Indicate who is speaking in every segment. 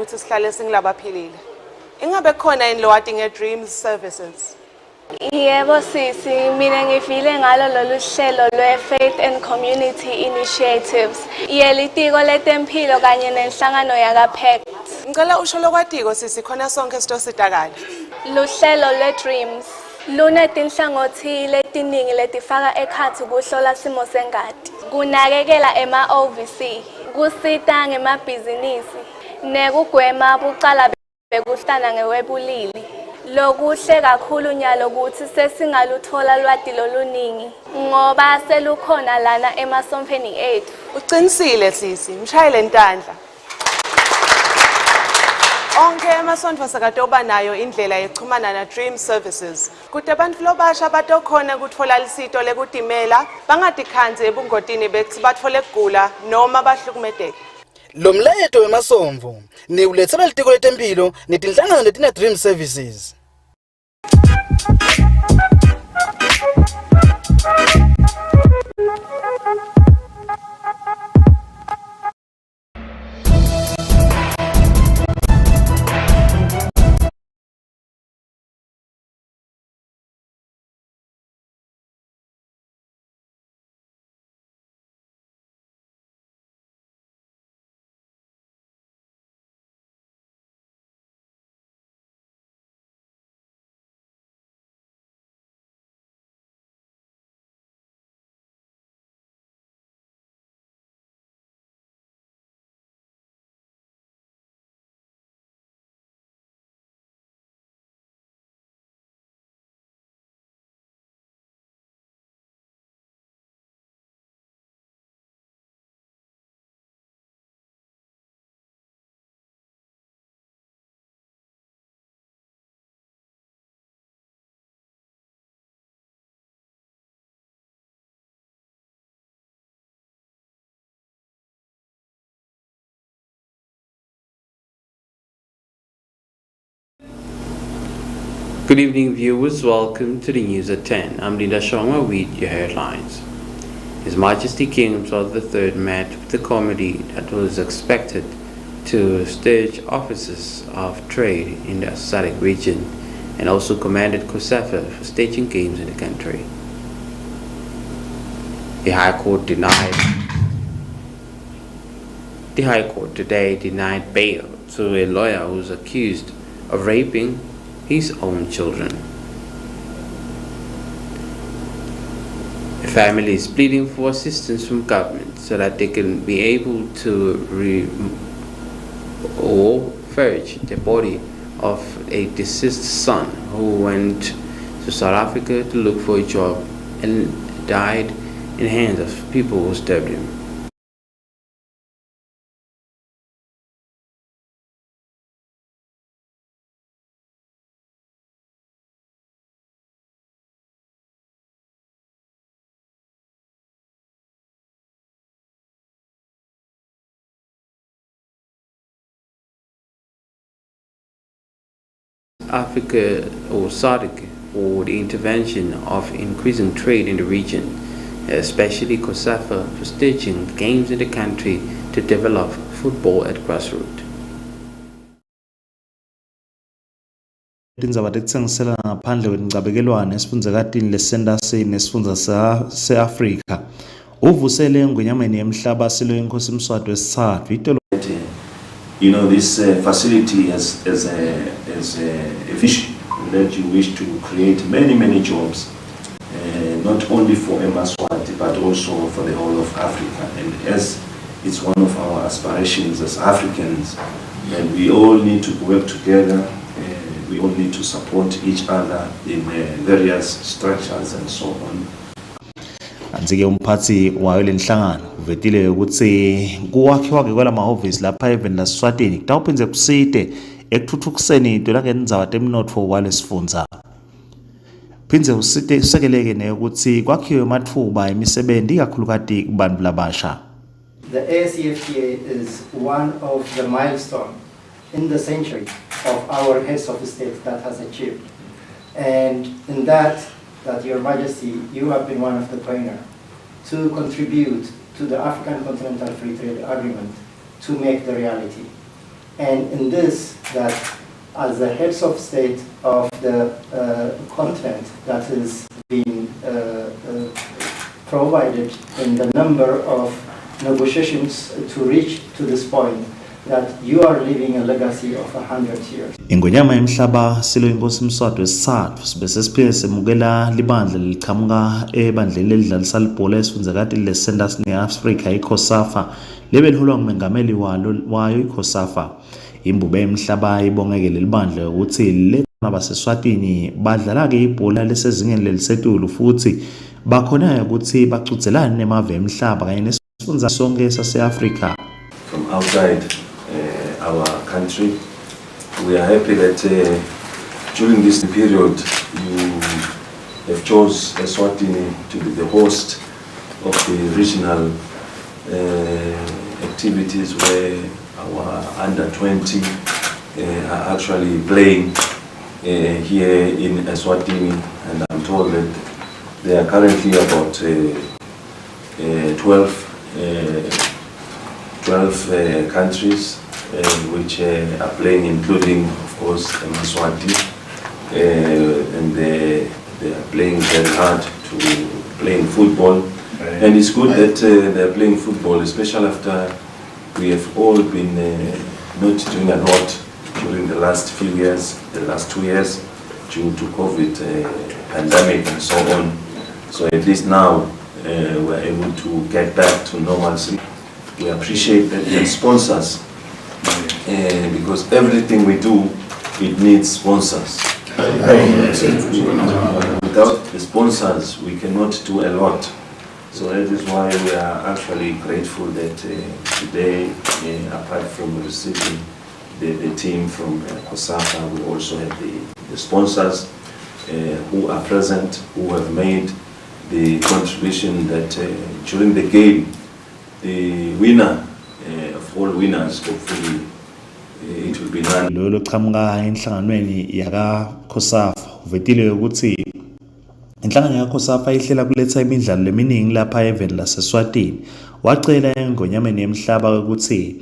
Speaker 1: ukuthi sihlale singilabaphilile. Ingabe khona yini lo wati nge-Dreams Services?
Speaker 2: Yebo sisi, mina ngifile ngalo lolu hlelo lwe-Faith and Community Initiatives. Yelitiko letempilo kanye nenhlangano yaka-PACT.
Speaker 1: Ngicela usho lokwatiko sisi khona sonke sitositakala.
Speaker 2: Luhlelo lwe-Dreams lunetinhlangothi letiningi letifaka ekhatsi kuhlola simo sengati, kunakekela ema-OVC, kusita ngemabhizinisi, nekugwema bucala bekuhlana ngewebulili. Lokuhle kakhulu nyalo ukuthi sesingaluthola lwati loluningi ngoba selukhona lana emasomfeni ethu.
Speaker 1: Uqinisile sisi, mshayele ntandla. Onke emasonto sakatoba nayo indlela yekuchumana na Dream Services. Kuti abantu lobasha batokhona kutfola lisito lekutimela, bangatikhanzi ebungotini bethi batfole kugula noma bahlukumedeke.
Speaker 3: Lo mletho wemasomvu ni ulethela litiko letempilo netinhlangano letina Dream Services.
Speaker 4: Good evening, viewers. Welcome to the news at 10. I'm Linda Shongwa with your headlines. His Majesty King Charles III met with the committee that was expected to stage officers of trade in the SADC region and also commanded COSAFA for staging games in the country. The High Court today denied bail to a lawyer who was accused of raping his own children. The family is pleading for assistance from government so that they can be able to purge the body of a deceased son who went to South Africa to look for a job and died in the hands of people who stabbed him. Africa or SADC for the intervention of increasing trade in the region, especially COSAFA for staging games in the country to develop football at grassroots.
Speaker 5: Tindzaba tekutsengisela ngaphandle kwetincabelelwano esifundazakatini lesentasi nesifundza se-Afrika uvusele ngwenyameni yemhlaba silo inkosi Yemaswati wesithathu itolo.
Speaker 6: You know, this facility has a vision that you wish to create many jobs, not only for Yemaswati but also for the whole of Africa. And as it's one of our aspirations as Africans, that we all need to work together, we all need to support each other in various structures and so on.
Speaker 5: Anzike umphathi wayo lenhlangano uvetile ukuthi kuwakhiwa ke kwala mahhovisi lapha even laSwatini kutawuphenze kusite ekuthuthukiseni into langendzaba temnotfo walesifundza. Phinze usite usekeleke ukuthi kwakhiwe amathuba emisebenzi ikakhulukati kubantu labasha.
Speaker 7: The ASEFTA is one of the milestones in the century of our heads of state that has achieved. And in that Your Majesty, you have been one of the pioneers to contribute to the African Continental Free Trade Agreement to make the reality. And in this, that as the heads of state of the continent that is being provided in the number of negotiations to reach to this point, that you are leaving a legacy of 100 years.
Speaker 5: Ingonyama yemhlaba silo inkosi Mswati wesithathu sibese siphinde semukela libandla liqhamuka ebandleni elidlalisa libhola esifundzakati le-Centers ne-Africa iCOSAFA lebeliholwa ngumengameli wayo iCOSAFA. Imbube yemhlaba ibongeke leli bandla ukuthi lena baseSwatini badlala-ke ibhola lesezingeni lelisetulu futhi bakhona ukuthi bacudzelane nemave emhlaba kanye nesifundza sonke sase-Africa.
Speaker 6: From outside our country, we are happy that during this period you have chose Eswatini to be the host of the regional activities where our under 20 are actually playing here in Eswatini, and I'm told that there are currently about 12 countries which are playing, including, of course, Yemaswati, and they are playing very hard to playing football. And it's good that they are playing football, especially after we have all been not doing a lot during the last few years, the last 2 years, due to COVID pandemic and so on. So at least now we're able to get back to normalcy. We appreciate that the sponsors, because everything we do, it needs sponsors. Without the sponsors, we cannot do a lot. So that is why we are actually grateful that today, apart from receiving the team from COSAFA, we also have the sponsors who are present, who have made the contribution that during the game, the winner of all winners, hopefully it will be none.
Speaker 5: Lolo qhamuka enhlanganweni yaka COSAFA uvetile ukuthi inhlangano ya COSAFA ihlela kuletha imidlalo leminingi lapha eveni laseSwatini. Wacela engonyameni yemhlaba ukuthi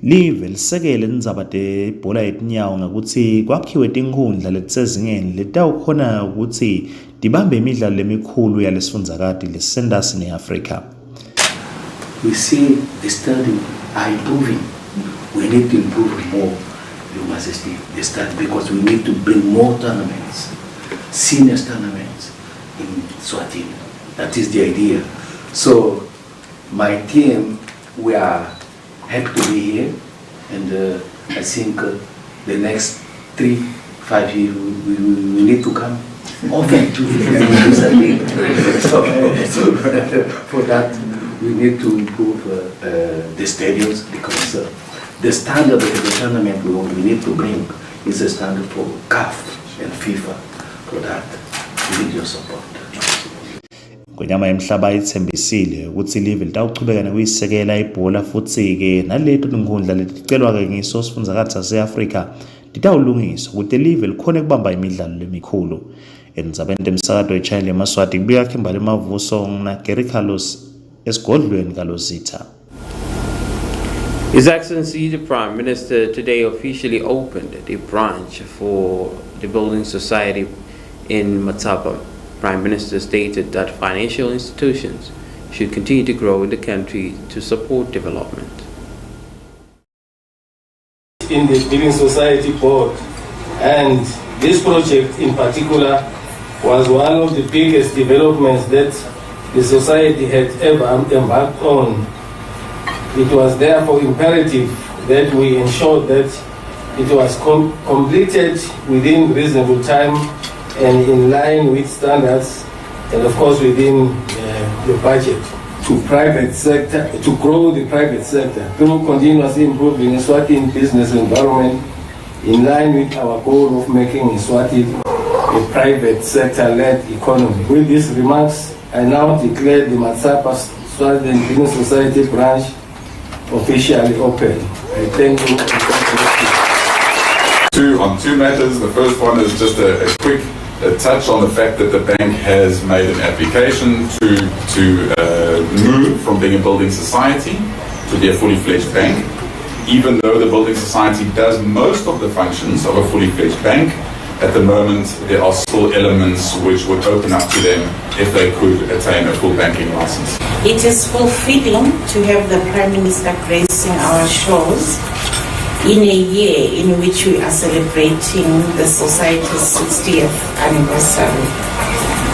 Speaker 5: live lisekele indzaba tebhola yetinyawo ngakuthi kwakhiwe tinkhundla letisezingeni letawukhona ukuthi dibambe imidlalo lemikhulu yalesifundzakati le-Centers ne-Africa.
Speaker 8: We see the study are improving. We need to improve more, Your Majesty, the study, because we need to bring more tournaments, senior tournaments in Swatini. That is the idea. So my team, we are happy to be here, and I think the next 3-5 years we need to come often to so for that we need to improve the stadiums, because the standard of the tournament we need to bring is a standard for CAF and FIFA. For that, we need your support.
Speaker 5: Ngonyama yemhlaba ithembisile ukuthi live litawuchubeka nokuyisekela ibhola futhi ke naleto tinkhundla leticelwa ke ngiso sifundzakati sase-Africa litawulungiswa ukuthi live likhone kubamba imidlalo lemikhulu. Endzabeni temsakato eChina Yemaswati kubika Khimbali Mavuso na Gary Carlos esigodlweni kaLositha.
Speaker 4: His Excellency the Prime Minister today officially opened the branch for the Building Society in Mataba. Prime Minister stated that financial institutions should continue to grow in the country to support development.
Speaker 9: In the Building Society Board, and this project in particular was one of the biggest developments that the society had ever embarked on. It was therefore imperative that we ensured that it was completed within reasonable time and in line with standards, and of course within the budget. To private sector, to grow the private sector through continuously improving Eswatini business environment in line with our goal of making Eswatini a private sector-led economy. With these remarks, I now declare the Matsapa Swaziland Business Society branch officially open. I thank you.
Speaker 10: On two matters. The first one is just a quick touch on the fact that the bank has made an application to move from being a building society to be a fully fledged bank. even though the building society does most of the functions of a fully fledged bank, at the moment there are still elements which would open up to them if they could attain a full banking license.
Speaker 11: It is fulfilling to have the Prime Minister gracing our shores in a year in which we are celebrating the Society's 60th anniversary.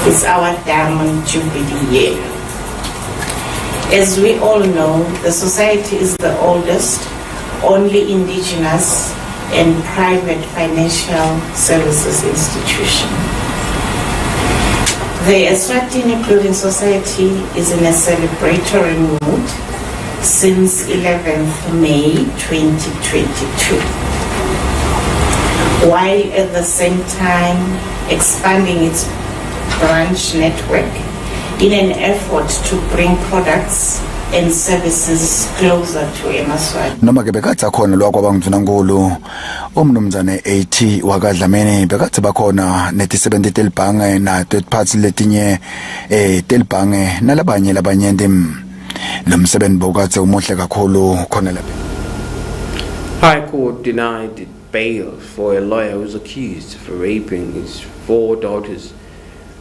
Speaker 11: It's our Diamond Jubilee year. As we all know, the Society is the oldest, only indigenous and private financial services institution. The ESWATINI Building Society is in a celebratory mood since 11th May 2022, while at the same time expanding its branch network in an effort to bring products and services closer to Yemaswati.
Speaker 12: Noma ke bekathi akhona lwakwabangudvunankhulu umnumzane 80 wakadlamini bekathi bakhona neti70 telibhange na third party letinye telibhange nalabanye labanyenti lomsebenzi bokathe umuhle kakhulu khona lapha.
Speaker 4: High Court denied bail for a lawyer who was accused of raping his 4 daughters.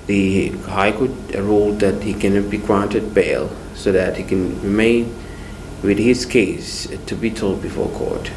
Speaker 4: The High Court ruled that he cannot be granted bail so that he can remain with his case to be told before court.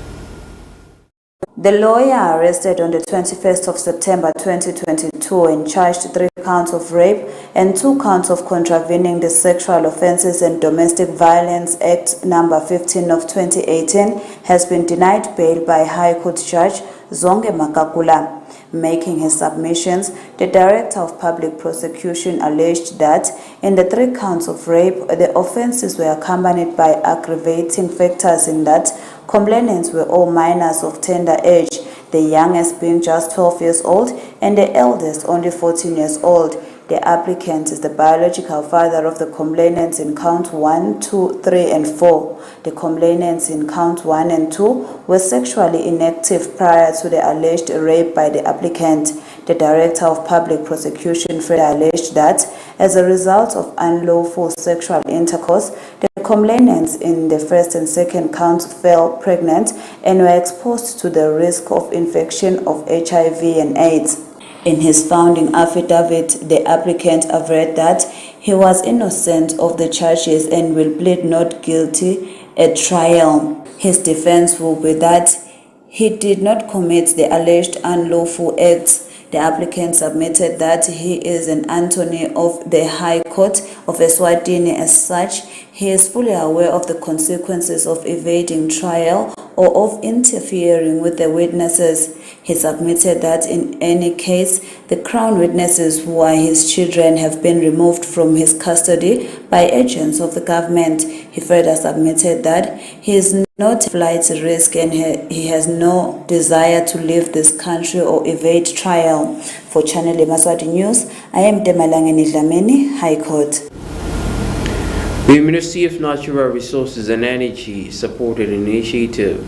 Speaker 13: The lawyer arrested on the 21st of September 2022 and charged 3 counts of rape and 2 counts of contravening the Sexual Offences and Domestic Violence Act number 15 of 2018 has been denied bail by High Court Judge Zonge Makakula. Making his submissions, the Director of Public Prosecution alleged that in the 3 counts of rape, the offences were accompanied by aggravating factors in that complainants were all minors of tender age, the youngest being just 12 years old and the eldest only 14 years old. The applicant is the biological father of the complainants in count 1, 2, 3 and 4. The complainants in count 1 and 2 were sexually inactive prior to the alleged rape by the applicant. The Director of Public Prosecution further alleged that as a result of unlawful sexual intercourse, the complainants in the first and second counts fell pregnant and were exposed to the risk of infection of HIV and AIDS. In his founding affidavit, the applicant averred that he was innocent of the charges and will plead not guilty at trial. His defense will be that he did not commit the alleged unlawful acts. The applicant submitted that he is an attorney of the High Court of Eswatini. As such, he is fully aware of the consequences of evading trial or of interfering with the witnesses. He submitted that in any case, the Crown witnesses who are his children have been removed from his custody by agents of the government. He further submitted that he is not flight risk and he has no desire to leave this country or evade trial. For Channel Yemaswati News, I am Demalangeni Dlamini, High Court.
Speaker 4: The Ministry of Natural Resources and Energy supported an initiative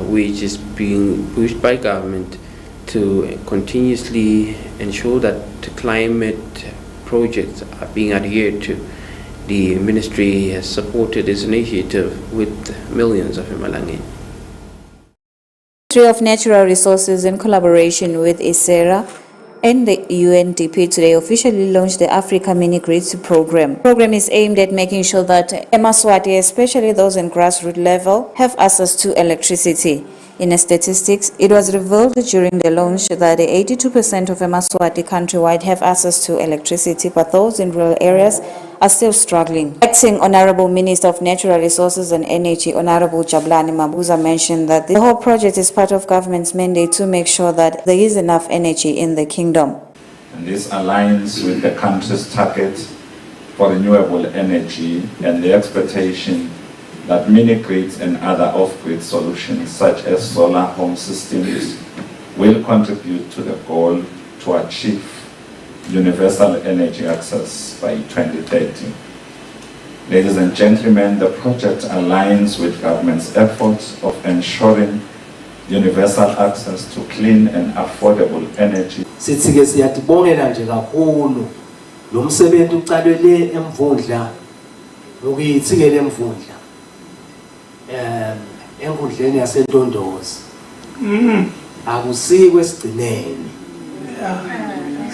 Speaker 4: which is being pushed by government to continuously ensure that climate projects are being adhered to. The ministry has supported this initiative with millions of Imalangeni.
Speaker 13: Ministry of Natural Resources, in collaboration with ISERA and the UNDP, today officially launched the Africa Mini Grids program. The program is aimed at making sure that Yemaswati, especially those in grassroots level, have access to electricity. In statistics, it was revealed during the launch that 82% of Yemaswati countrywide have access to electricity, but those in rural areas are still struggling. Acting Honorable Minister of Natural Resources and Energy, Honorable Jabulani Mabuza, mentioned that the whole project is part of government's mandate to make sure that there is enough energy in the kingdom.
Speaker 6: And this aligns with the country's target for renewable energy and the expectation that mini-grids and other off-grid solutions such as solar home systems will contribute to the goal to achieve universal energy access by 2030. Ladies and gentlemen, the project aligns with government's efforts of ensuring universal access to clean and affordable energy.
Speaker 8: Sithike siyatibongela nje kakhulu lo msebenzi uqalwe emvundla lokuyithikele emvundla enkundleni yaseNtondozi. Akusikwe sigcineni.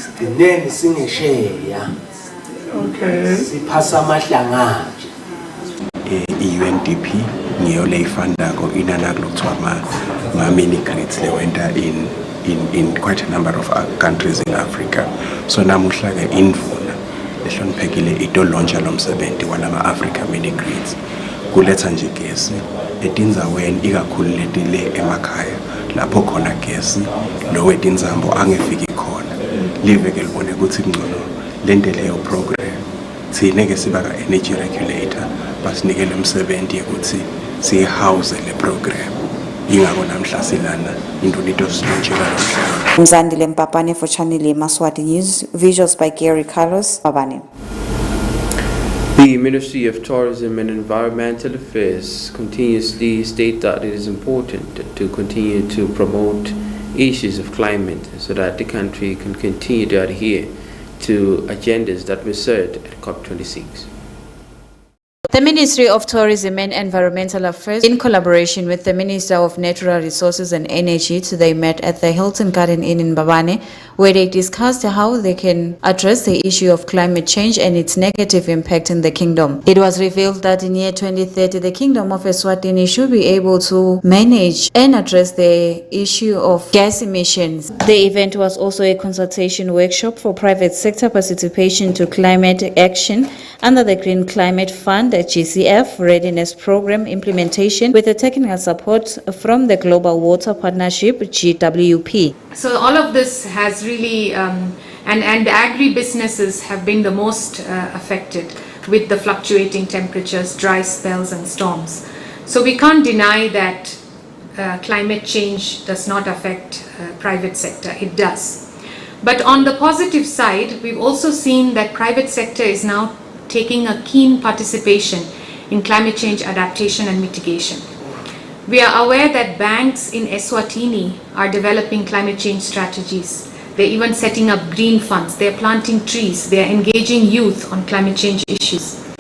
Speaker 8: Sigcineni singesheya. Okay. Siphasa amahlanga nje.
Speaker 14: I-UNDP ngiyo leyifanda ko inana kulokuthiwa ma-mini grids lewenta in quite a number of countries in Africa. So namuhla-ke indvuna lehloniphekile itolontsha lo msebenzi walama-Africa mini grids kuletha nje gesi etindzaweni ikakhulu letile emakhaya lapho khona gesi lo wetindzambo angefiki khona live-ke libone ukuthi ngcono lento leyo program thine-ke siba ka-energy regulator basinikele umsebenzi yokuthi siyihouse le program ingako namhla silana induna into silonjela lomhlaba.
Speaker 13: Mzandile Mpapane for Channel Yemaswati News. Visuals by Gary Carlos. Babane.
Speaker 4: The Ministry of Tourism and Environmental Affairs continuously state that it is important to continue to promote issues of climate so that the country can continue to adhere to agendas that were set at COP26.
Speaker 15: The Ministry of Tourism and Environmental Affairs, in collaboration with the Minister of Natural Resources and Energy, they met at the Hilton Garden Inn in Babane, where they discussed how they can address the issue of climate change and its negative impact in the kingdom. It was revealed that in year 2030, the Kingdom of Eswatini should be able to manage and address the issue of gas emissions. The event was also a consultation workshop for private sector participation to climate action under the Green Climate Fund, GCF Readiness Program implementation with the technical support from the Global Water Partnership, GWP.
Speaker 16: So all of this has really, and the agri-businesses have been the most affected with the fluctuating temperatures, dry spells and storms. So we can't deny that climate change does not affect private sector, it does. But on the positive side, we've also seen that private sector is now taking a keen participation in climate change adaptation and mitigation. We are aware that banks in Eswatini are developing climate change strategies. They're even setting up green funds, they're planting trees, they're engaging youth on climate change issues.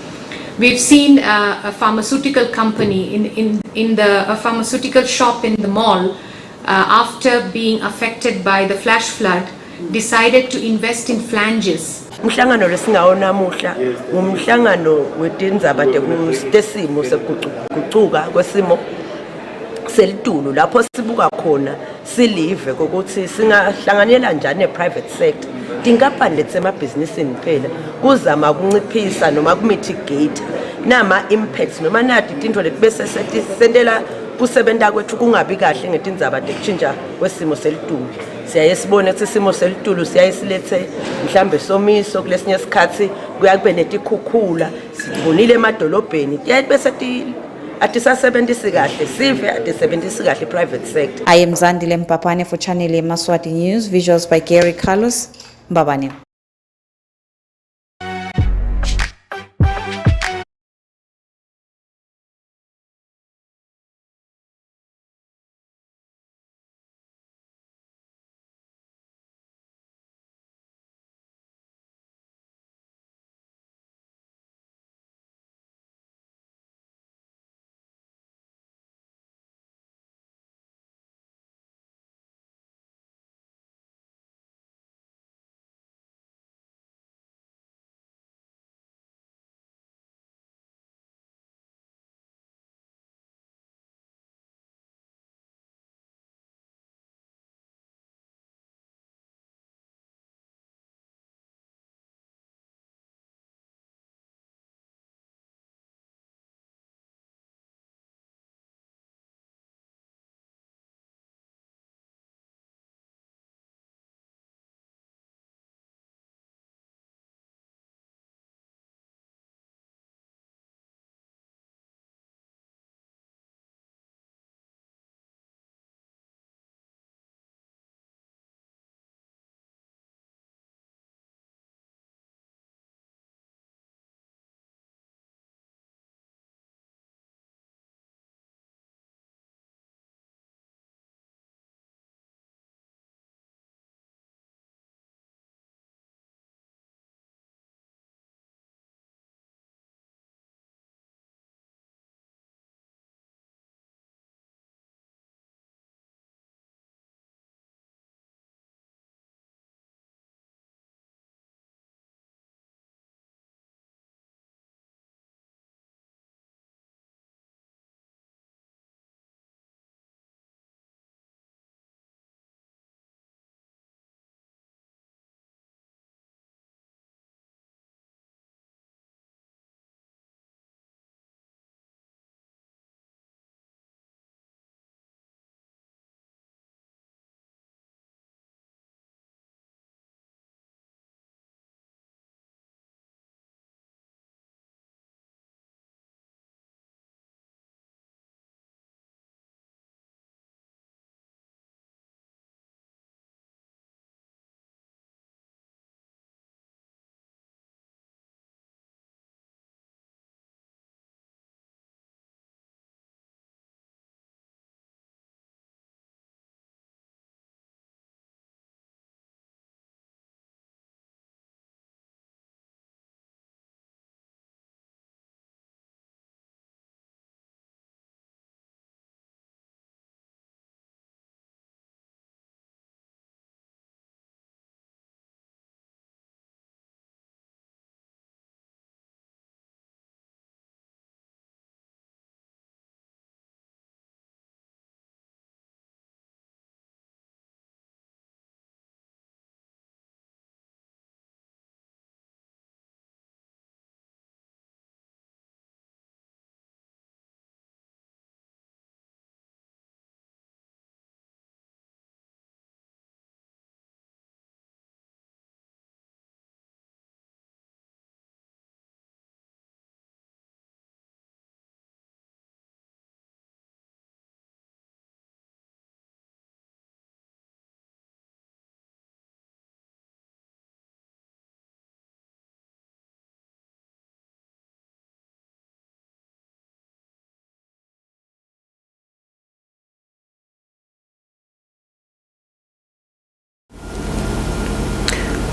Speaker 16: We've seen a pharmaceutical company a pharmaceutical shop in the mall after being affected by the flash flood decided to invest in flanges.
Speaker 17: Umhlangano lesingawo namuhla umhlangano wetindzaba tesimo sekugucuka kwesimo selitulu lapho sibuka khona silive ukuthi singahlanganyela njani private sector tinkampani letsemabhizinisini phela kuzama ukunciphisa noma kumitigate nama impacts noma nati tinto letibese sendela kusebenta kwethu kungabi kahle ngetindzaba tekushintsha kwesimo selitulu. Siyaye sibone ukuthi isimo selitulu siyaye silethe mhlambe somiso kulesinye isikhathi kuyakube netikhukhula sibonile emadolobheni bese atisasebentisi kahle sive atisebentisi kahle private sector.
Speaker 15: I am Zandile Mpapane for Channel Yemaswati News. Visuals by Gary Carlos. Babane.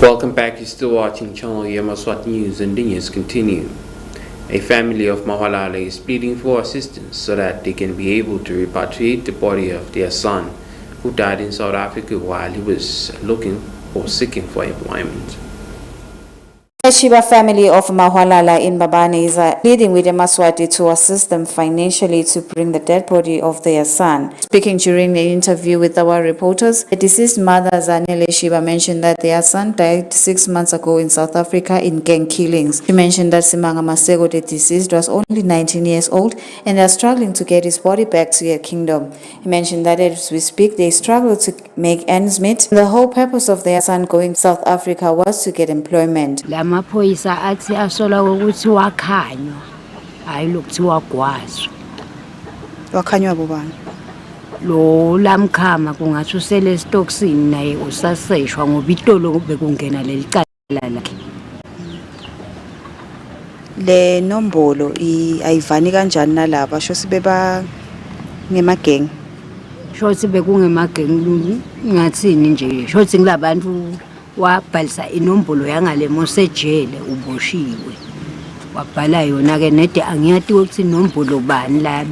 Speaker 4: Welcome back. You're still watching channel Yemaswati News, and the news continue. A family of Mawalala is pleading for assistance so that they can be able to repatriate the body of their son who died in South Africa while he was looking or seeking for employment.
Speaker 13: The Shiba family of Mahwalala in Mbabane is pleading with Yemaswati to assist them financially to bring the dead body of their son. Speaking during the interview with our reporters, the deceased mother Zanele Shiba mentioned that their son died 6 months ago in South Africa in gang killings. She mentioned that Simanga Masego, the deceased, was only 19 years old and they are struggling to get his body back to their kingdom. He mentioned that as we speak, they struggle to make ends meet. The whole purpose of their son going to South Africa was to get employment.
Speaker 18: Amaphoyisa athi asola ukuthi wakhanywa hayi lokuthiwa gwazwa.
Speaker 13: Wakhanywa bobani?
Speaker 18: Lo lamkhama kungathi usele stocksini naye usaseshwa ngoba itolo bekungena leli cala lakhe.
Speaker 13: Le nombolo ayivani kanjani nalaba shosi beba ngemageng?
Speaker 18: Shothi bekungemageng ngathini nje shothi ngilabantu wabhalisa inombolo yangale mosejele uboshiwe wabhala yona ke nede angiyati ukuthi inombolo bani la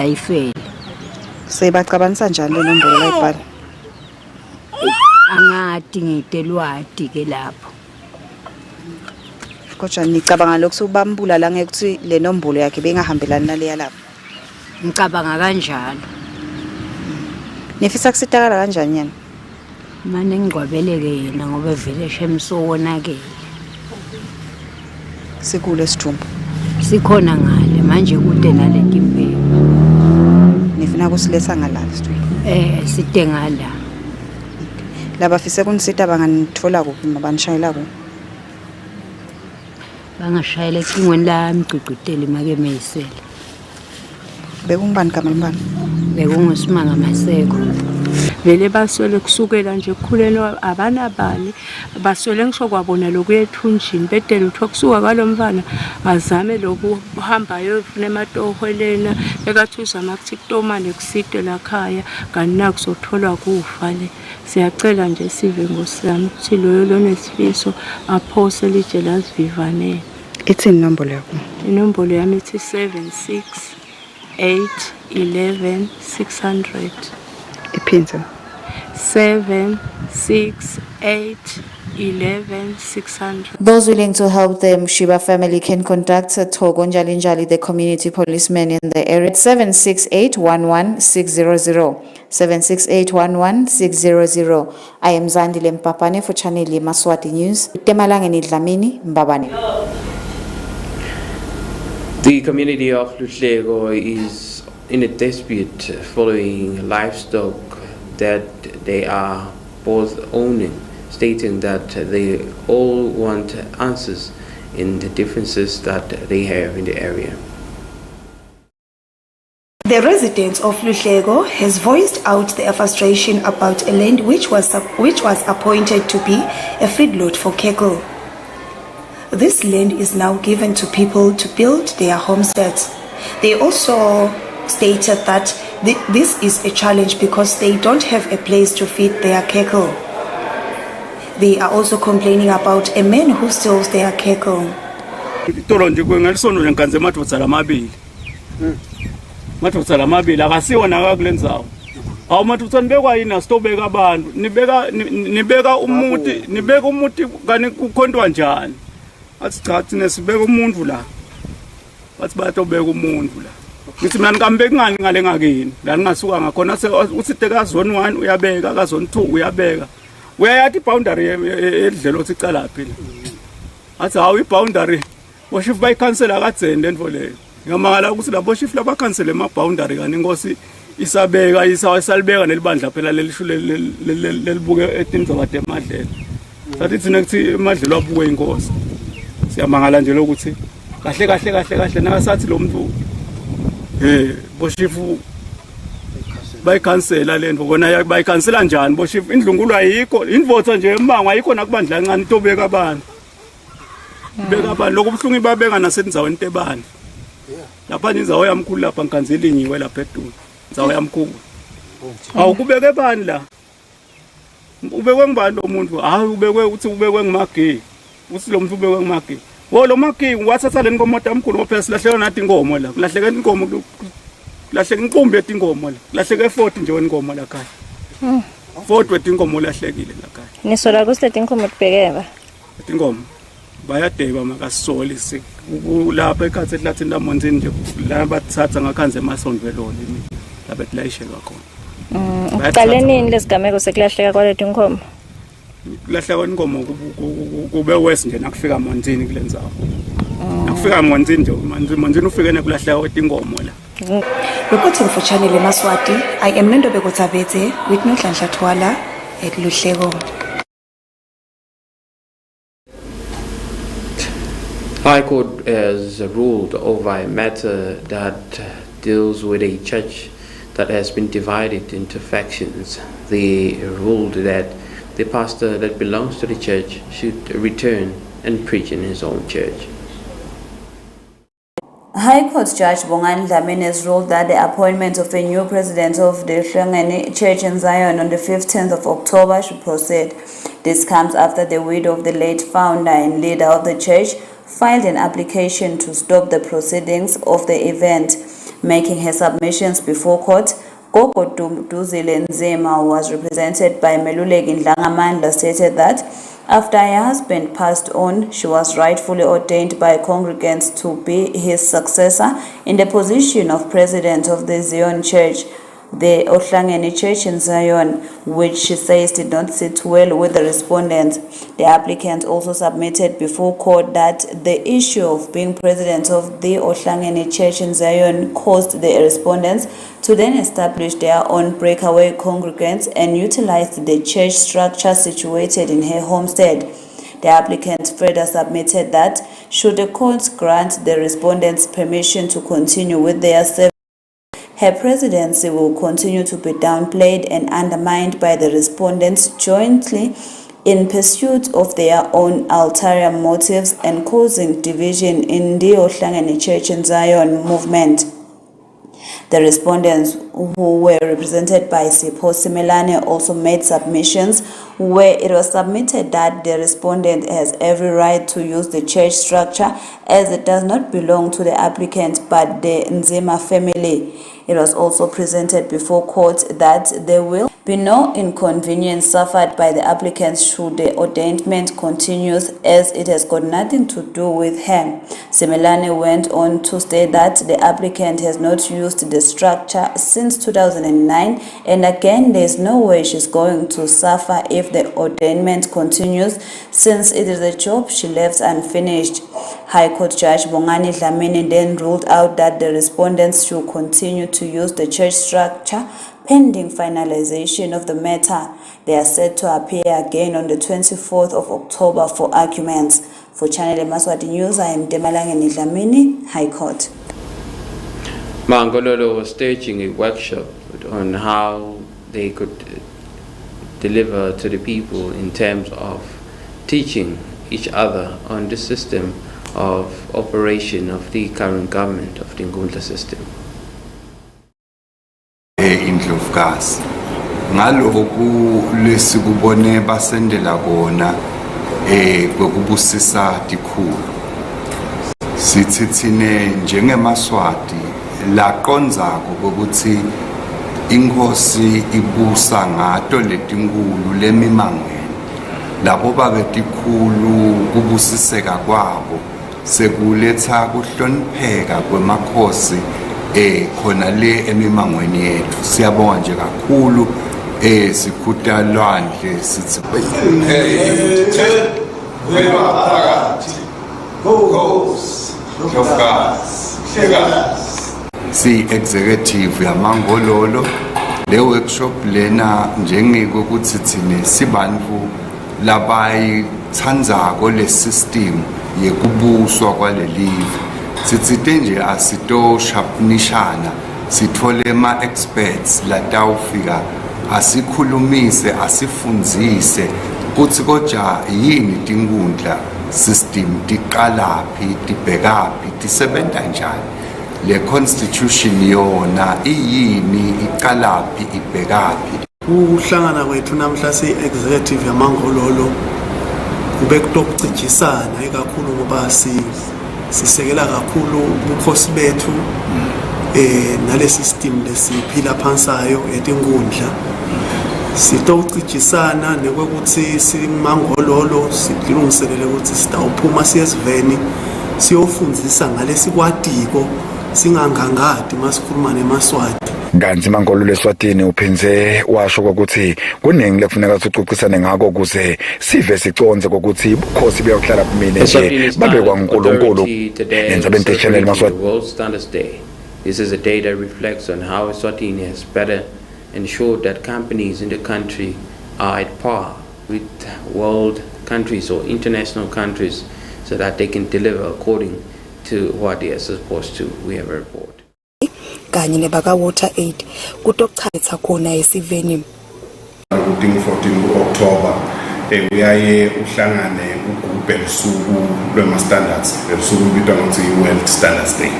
Speaker 18: ifele
Speaker 13: sebacabanisa njani le nombolo la ibhala
Speaker 18: angati ngitelwati ke lapho
Speaker 13: kodwa nicabanga lokho bambula la ngekuthi le nombolo yakhe bengahambelani naleya lapho
Speaker 18: ngicabanga kanjalo
Speaker 13: nifisa kusitakala kanjani yana
Speaker 18: manje ngigwabeleke yena ngoba vele shemsowonakele
Speaker 13: sikule sithumbu
Speaker 18: sikhona ngale manje kude naleti impela
Speaker 13: nifuna kusiletha ngalala sithumbu
Speaker 18: side ngala
Speaker 13: laba fise kunisita banganithola kuphi mabanishayela ku
Speaker 18: bangashayela ecingweni la mgcugcuteli make meyisela
Speaker 13: bekungibani kamalibani
Speaker 18: bekungusimanga Maseko
Speaker 19: vele baswele kusukela nje kukhulelwa abanabani baswele ngisho kwabona lokuyethunjini bedele uthiwa kusuka kwalomfana azame lokuhamba yofuna ematoholena ekathuza amakuthiktomane kuside lakhaya kanina kusotholwa kufa le siyacela nje sive ngosami ukuthi loyo lonesifiso aphose lije lazivivanele
Speaker 13: ithi inombolo yakho
Speaker 19: inombolo yami ithi 76811
Speaker 13: iphinze
Speaker 19: 76811
Speaker 13: Those willing to help the Shiba family can contact Togo Njalinjali, the community policeman in the area, 76811 76811 I am Zandile Mpapane for Channel Yemaswati News. Temalangeni Dlamini, Mbabane.
Speaker 4: The community of Lutlego is in a dispute following livestock that they are both owning, stating that they all want answers in the differences that they have in the area.
Speaker 20: The residents of Lutlego has voiced out their frustration about a land which was appointed to be a feedlot for cattle. This land is now given to people to build their homesteads. They also stated that this is a challenge because they don't have a place to feed their cattle. They are also complaining about a man who steals their cattle.
Speaker 21: Mathutsala amabili akasiwona kakulenzawo awu mathutsani bekwa yini asitobeka abantu nibeka umuti kani kukhontwa njani athi cha thina sibeka umuntu la bathi batobeka umuntu la ngithi mina nikambeki ngani ngale ngakini la ngasuka ngakhona uside ka zone 1 uyabeka ka zone 2 uyabeka uyayathi boundary edlelo othi icala phela athi hawu iboundary washifu bayikhansela kadzeni lento leyo ngamangala ukuthi labo shift laba cancel ema boundary kani inkosi isabeka isalibeka nelibandla phela lelishu lelibuke etinza kade emadlela sathi thina kuthi emadlela abuke inkosi siyamangala nje lokuthi kahle nakasathi lo muntu boshifu bayikhansela lento bona bayikhansela njani boshifu indlungulo ayikho invotha nje emanga ayikho nakubandla kancane tobeka abantu beka abantu lokubhlungu ibabeka nasendzaweni tebani lapha nizawo yamkhulu lapha ngikanzeli nyiwe lapha eduni nzawo yamkhulu awukubeke bani la ubekwe ngibani lo muntu hayi ubekwe uthi ubekwe ngimagay uthi lo muntu ubekwe ngimagay wo lo magay wathatha le nkomo tamkhulu ngoba silahleka nathi inkomo la kulahleka inkomo kulahleka inqumbi yetinkomo la kulahleka e40 nje wenkomo la khaya 40 wetinkomo lahlekile la khaya
Speaker 2: nisola kusithe inkomo tibhekeba
Speaker 21: inkomo bayadeba makasoli lapha ekhathi ehlathini lamonzini nje la bathatha ngakhanze emasondveloni lapha etilayishelwa khona
Speaker 2: uqale nini lesigameko sekulahleka kwalethi inkomo
Speaker 21: kulahleka kwenkomo kube wesi nje nakufika emonzini kulenzawo nakufika emonzini nje emonzini ufikene kulahleka kwetinkomo la.
Speaker 20: Reporting for Channel Yemaswati, I am Nendobeko Tabete with Nhlanhla Thwala at Luhleko.
Speaker 4: High Court has ruled over a matter that deals with a church that has been divided into factions. They ruled that the pastor that belongs to the church should return and preach in his own church.
Speaker 13: High Court Judge Bongani Dlamini has ruled that the appointment of a new president of the Hlengeni Church in Zion on the 15th of October should proceed. This comes after the widow of the late founder and leader of the church filed an application to stop the proceedings of the event. Making her submissions before court, Gogo Duzile Nzema, who was represented by Meluleki Ndlangamandla, stated that after her husband passed on, she was rightfully ordained by congregants to be his successor in the position of president of the Zion Church, the Ohlangeni Church in Zion, which she says did not sit well with the respondents. The applicant also submitted before court that the issue of being president of the Ohlangeni Church in Zion caused the respondents to then establish their own breakaway congregants and utilized the church structure situated in her homestead. The applicant further submitted that should the court grant the respondents permission to continue with their service, her presidency will continue to be downplayed and undermined by the respondents jointly in pursuit of their own ulterior motives and causing division in the Ohlangeni Church in Zion movement. The respondents, who were represented by Sipho Simelane, also made submissions where it was submitted that the respondent has every right to use the church structure as it does not belong to the applicant but the Nzema family. It was also presented before court that there will be no inconvenience suffered by the applicant should the ordainment continues, as it has got nothing to do with her. Simelane went on to state that the applicant has not used the structure since 2009, and again there is no way she's going to suffer if the ordainment continues, since it is a job she left unfinished. High Court Judge Bongani Dlamini then ruled out that the respondents should continue to use the church structure pending finalization of the matter. They are set to appear again on the 24th of October for arguments. For Channel Yemaswati News, I am Demalangeni Dlamini, High Court.
Speaker 4: Mangololo was staging a workshop on how they could deliver to the people in terms of teaching each other on the system of operation of the current government of the Ngundla system.
Speaker 22: Indlovukazi ngalokho lesikubone basendela kona kokubusisa dikhulu sithithine njengemaswati laqondzako ukuthi inkosi ibusa ngato letinkulu lemimangweni labo babetikhulu kubusiseka kwabo sekuletha kuhlonipheka kwemakhosi khona le emimangweni yethu. Siyabonga nje kakhulu sikhutalwandle sithi si executive yamangololo le workshop lena njengokuthi thine sibantu labayithandzako le system yekubuswa kwalelive. Sitsite nje asitoshapunishana sithole ma-experts latawufika asikhulumise asifundzise kutsi koja yini tinkundla system tiqalaphi tibhekaphi tisebenta njani, le constitution yona iyini iqalaphi ibhekaphi.
Speaker 1: Ukuhlangana kwethu namhla si-executive yamangololo kube kutokucijisana ikakhulu ngoba sisekela kakhulu ubukhosi bethu nale system lesiphila phansayo etinkundla. Sitokucijisana nekwekuthi simangololo silungiselele ukuthi sitawuphuma siyesiveni siyofundzisa ngalesikwatiko singangangadi masikhuluma nemaswati.
Speaker 12: Kanti mangololo eSwatini uphinze washo ukuthi kuningi lekufuneka sicocisane ngako ukuze sive siconze ukuthi ubukhosi buyohlala kumina nje babe kwaNkulunkulu nenzabeni channel Yemaswati.
Speaker 4: This is a day that reflects on how Eswatini has better ensured that companies in the country are at par with world countries or international countries so that they can deliver according to what they are supposed to. We have a report.
Speaker 20: Kanye nebaka Water Aid kutokuchitha khona esiveni.
Speaker 3: Ku 14 October uyaye uhlangane ugubhe usuku lwema standards usuku libitwa ngokuthi World Standards Day.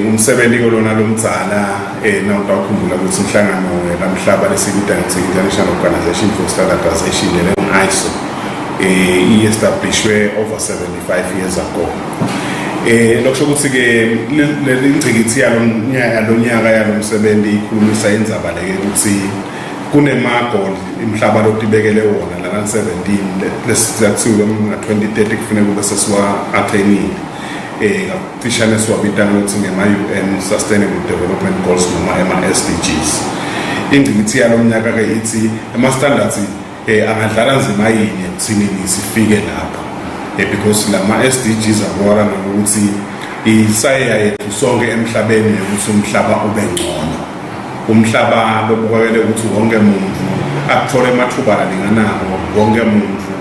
Speaker 3: Umsebenzi kolona lomdzala nawutawukhumbula ukuthi inhlangano lamhlaba lesibita ngokuthi International Organization for Standardization ISO i-establishwe over 75 years ago. Lokusho ukuthi ke lengcikithi yalonyaka yalomsebenzi ikhulumisa inzabaleke ukuthi kunemagoli imhlaba lotibekele wona la 17 lesizathiwe nga 2030 kufanele kube sesiwa athainile tishane siwabita ukuthi ngema-UN Sustainable Development Goals noma ama-SDGs. Ingcikithi yalomnyaka ke ithi ama-standards angadlala nzima yini ekuthinini sifike lapho because lama-SDGs abona ngokuthi isaya yethu sonke emhlabeni ukuthi umhlaba ube ngcono. Umhlaba lobukwele ukuthi wonke umuntu athole amathuba alinganayo, wonke umuntu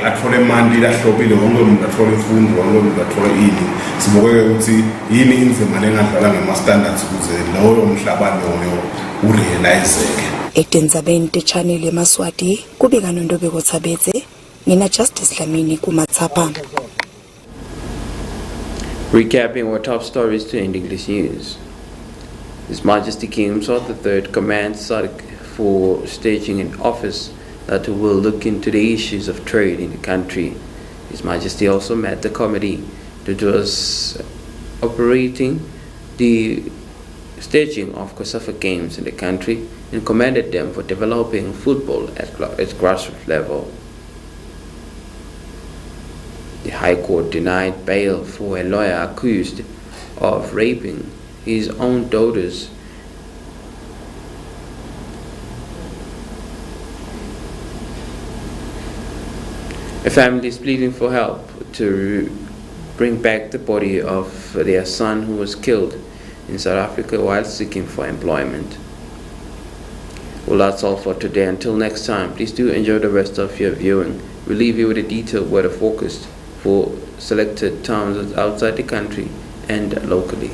Speaker 3: athole imali lahlobile, wonke umuntu athole imfundo, wonke umuntu athole ini. Sibukeke ukuthi yini inzima lengadlala ngama-standards ukuze loyo mhlaba loyo urealizeke.
Speaker 20: Etenzabeni channel Yemaswati kubika nondobeko Thabetse mina Justice Dlamini kumatsapa.
Speaker 4: Recapping our top stories to end English news. His Majesty King Yemaswati III commands SADC for staging an office that will look into the issues of trade in the country. His Majesty also met the committee that was operating the staging of COSAFA games in the country and commended them for developing football at grassroots level. The High Court denied bail for a lawyer accused of raping his own daughters. A family is pleading for help to bring back the body of their son who was killed in South Africa while seeking for employment. Well, that's all for today. Until next time, please do enjoy the rest of your viewing. We'll leave you with a detailed weather forecast for selected towns outside the country and locally.